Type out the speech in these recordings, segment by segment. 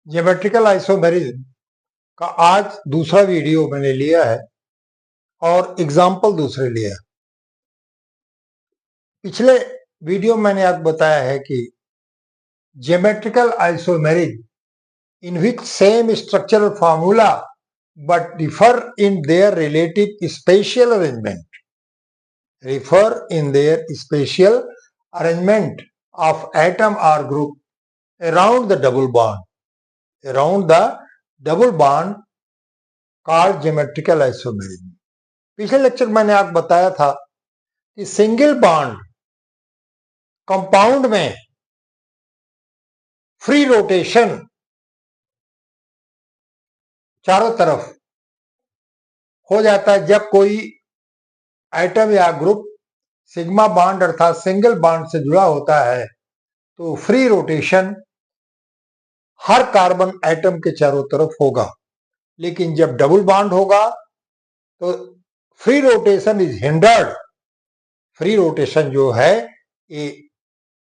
Geometrical isomerism का आज दूसरा वीडियो मैंने लिया है और एग्जाम्पल दूसरे लिया। पिछले वीडियो मैंने आपको बताया है कि geometrical isomerism in which same structural formula but differ in their relative spatial arrangement of atom और group around the double bond called geometrical isomerism. पिछले लेक्चर मैंने आपको बताया था कि सिंगल बॉन्ड कंपाउंड में फ्री रोटेशन चारों तरफ हो जाता है जब कोई एटम या ग्रुप सिग्मा बॉन्ड अर्थात सिंगल बॉन्ड से जुड़ा होता है तो फ्री रोटेशन हर कार्बन एटम के चारों तरफ होगा। लेकिन जब डबल बॉन्ड होगा तो free rotation is hindered, free rotation जो है ये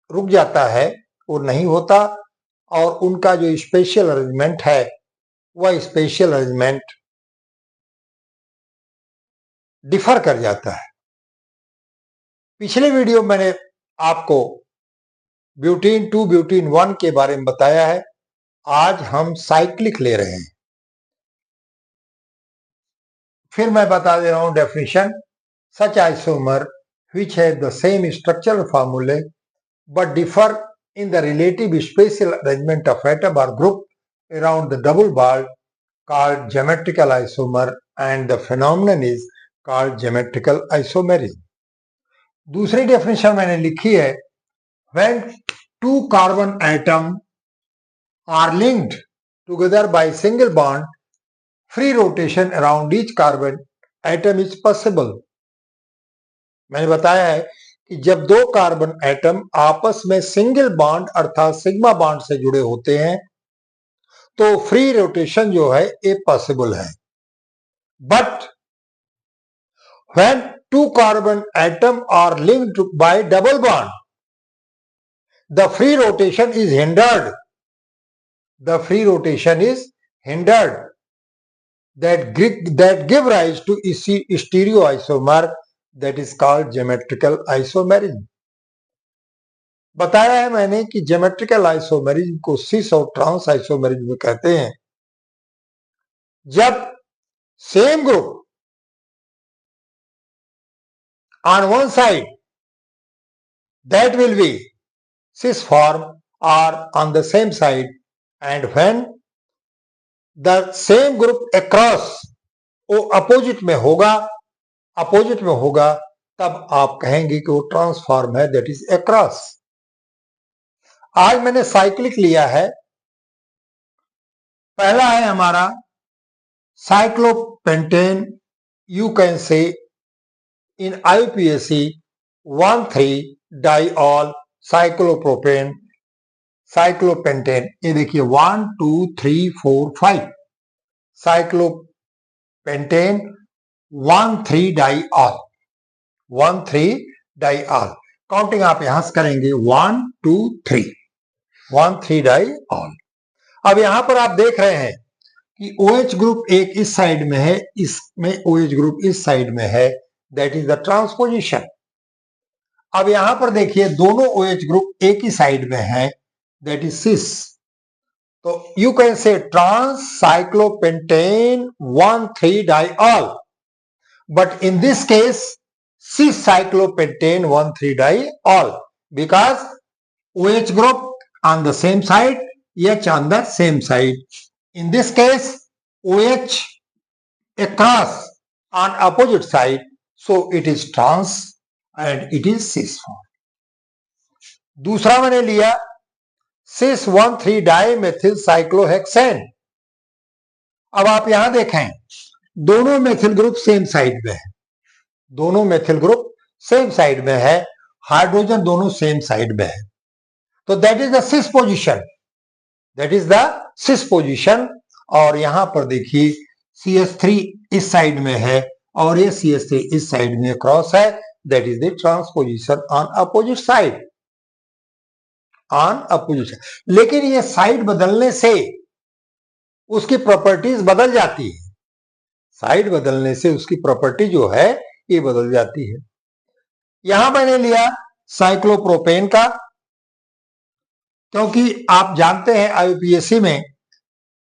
रुक जाता है, वो नहीं होता और उनका जो स्पेशल अरेंजमेंट है वह स्पेशल अरेंजमेंट डिफर कर जाता है। पिछले वीडियो मैंने आपको ब्यूटीन 2 ब्यूटीन 1 के बारे में बताया है। आज हम साइक्लिक ले रहे हैं। फिर मैं बता दे रहा हूं definition. Such isomer which have the same structural formulae but differ in the relative spatial arrangement of atom or group around the double bond called geometrical isomer and the phenomenon is called geometrical isomerism। दूसरी definition मैंने लिखी है when two carbon atom are linked together by single bond, free rotation around each carbon atom is possible। मैंने बताया है कि जब दो कार्बन एटम आपस में सिंगल बॉन्ड अर्थात सिग्मा बॉन्ड से जुड़े होते हैं तो फ्री रोटेशन जो है ये पॉसिबल है। But when two carbon atom are linked by double bond the free rotation is hindered, the free rotation is hindered that give rise to stereoisomer that is called geometrical isomerism। बताया है मैंने कि geometrical isomerism को सिस और trans isomerism कहते हैं। जब same group on one side that will be cis form or on the same side and when the same group across वो अपोजिट में होगा तब आप कहेंगे कि वो ट्रांसफॉर्म है, दैट इज अक्रॉस। आज मैंने साइक्लिक लिया है। पहला है हमारा cyclopentane, you can say in IUPAC 1,3-डाइऑल साइक्लोप्रोपेन साइक्लोपेंटेन। ये देखिए 1 2 3 4 5 साइक्लोपेंटेन 1,3-डाइऑल 1,3-डाइऑल। काउंटिंग आप यहां से करेंगे 1 2 3 1,3-डाइऑल। अब यहां पर आप देख रहे हैं कि OH ग्रुप एक इस साइड में है, इसमें OH ग्रुप इस साइड में है, दैट इज द ट्रांसपोजिशन। अब यहां पर देखिए दोनों OH ग्रुप एक ही साइड में है, दैट इज सिस। तो you can say trans cyclopentane 1,3-डाइऑल, but in this case cis cyclopentane 1,3-diol because OH group on the same side, H on the same side. In this case OH across on opposite side, so it is trans and it is cis form। दूसरा मैंने लिया cis 1,3-dimethyl cyclohexane। अब आप यहां देखें दोनों methyl group same side में है, दोनों मेथिल ग्रुप सेम साइड में है, हाइड्रोजन दोनों सेम साइड में है, तो that is the cis position, that is the cis position. और यहां पर देखिए CH3 इस साइड में है और ये CH3 इस साइड में क्रॉस है, that is the transposition on opposite side, on opposite. लेकिन ये साइड बदलने से उसकी प्रॉपर्टीज बदल जाती है। साइड बदलने से उसकी प्रॉपर्टी जो है ये बदल जाती है। यहां मैंने लिया साइक्लोप्रोपेन का, क्योंकि आप जानते हैं आईयूपीएससी में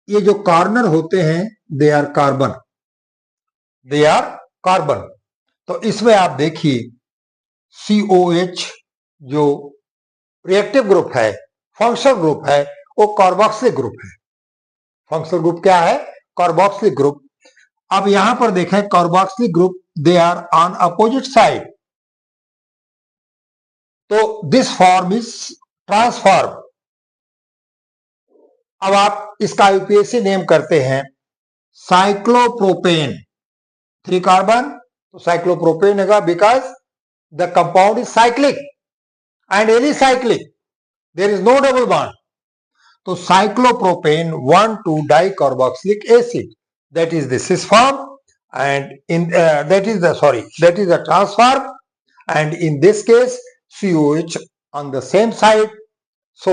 ये जो कॉर्नर होते हैं दे आर कार्बन, तो इसमें आप देखिए COH जो रिएक्टिव ग्रुप है, फंक्शनल ग्रुप है, वो कार्बोक्सिलिक ग्रुप है। फंक्शनल ग्रुप क्या है? Carboxylic group. अब यहां पर देखें carboxylic group they are on opposite side, तो दिस फॉर्म इज ट्रांसफॉर्म। अब आप इसका यूपीएससी नेम करते हैं साइक्लोप्रोपेन, 3 कार्बन, तो साइक्लोप्रोपेन होगा because the compound is cyclic and alicyclic, there is no double bond. तो साइक्लोप्रोपेन 1,2-डाइकार्बोक्सिलिक acid, that is the cis form, and that is the trans form, and in this case COH on the same side, so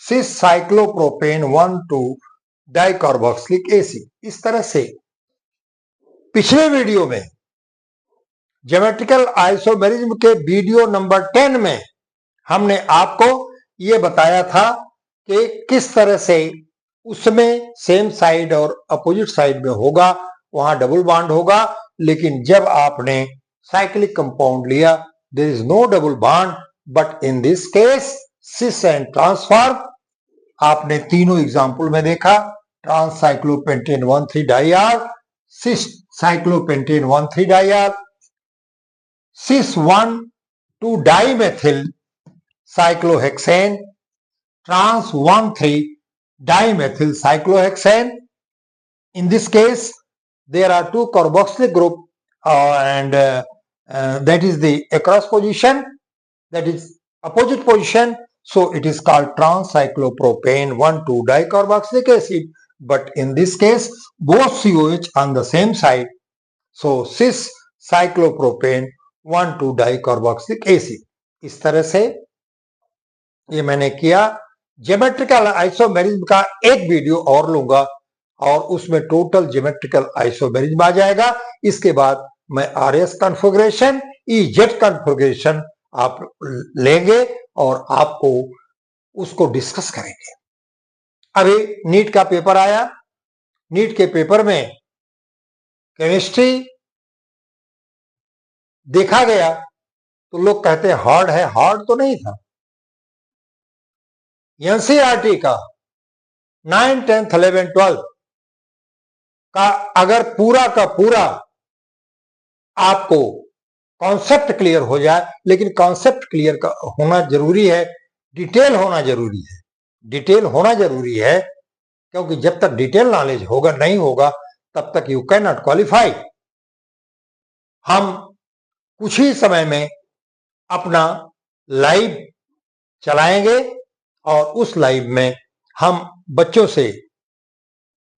cis cyclopropane 1,2-डाइकार्बोक्सिलिक acid. इस तरह से पिछले video में geometrical isomerism के video number 10 में हमने आपको ये बताया था कि किस तरह से उसमें सेम साइड और अपोजिट साइड में होगा, वहां डबल बॉन्ड होगा, लेकिन जब आपने साइक्लिक कंपाउंड लिया there is no double bond, but in this case cis and trans form आपने तीनों एग्जांपल में देखा, ट्रांस साइक्लोपेंटेन 1,3-डाइआर, सिस साइक्लोपेंटेन 1,3-डाइआर, सिस 1,2-डाइमेथिल cyclohexane, trans 1,3-dimethyl cyclohexane. In this case, there are 2 carboxylic group and that is the across position, that is opposite position. So it is called trans cyclopropane 1,2-dicarboxylic acid. But in this case, both COH on the same side. So cis cyclopropane 1,2-dicarboxylic acid. इस तरह से ये मैंने किया। Geometrical isomerism का एक video और लूंगा और उसमें टोटल ज्योमेट्रिकल आइसोमेरिज्म आ जाएगा। इसके बाद मैं RS कॉन्फ़िगरेशन, EZ कॉन्फ़िगरेशन आप लेंगे और आपको उसको डिस्कस करेंगे। अभी नीट का पेपर आया, नीट के पेपर में केमिस्ट्री देखा गया तो लोग कहते हैं हार्ड है, हार्ड तो नहीं था। एनसीईआरटी का 9, 10, 11, 12 का अगर पूरा का पूरा आपको कॉन्सेप्ट क्लियर हो जाए, लेकिन कॉन्सेप्ट क्लियर का होना जरूरी है, डिटेल होना जरूरी है, डिटेल होना जरूरी है, क्योंकि जब तक डिटेल नॉलेज होगा नहीं होगा तब तक यू कैन नॉट क्वालिफाई। हम कुछ ही समय में अपना लाइव चलाएंगे और उस लाइव में हम बच्चों से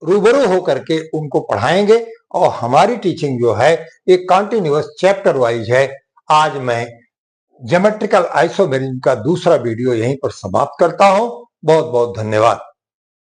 रूबरू होकर के उनको पढ़ाएंगे और हमारी टीचिंग जो है एक कंटिन्यूअस चैप्टर वाइज है। आज मैं ज्योमेट्रिकल आइसोमेरिज्म का दूसरा वीडियो यहीं पर समाप्त करता हूं। बहुत बहुत धन्यवाद।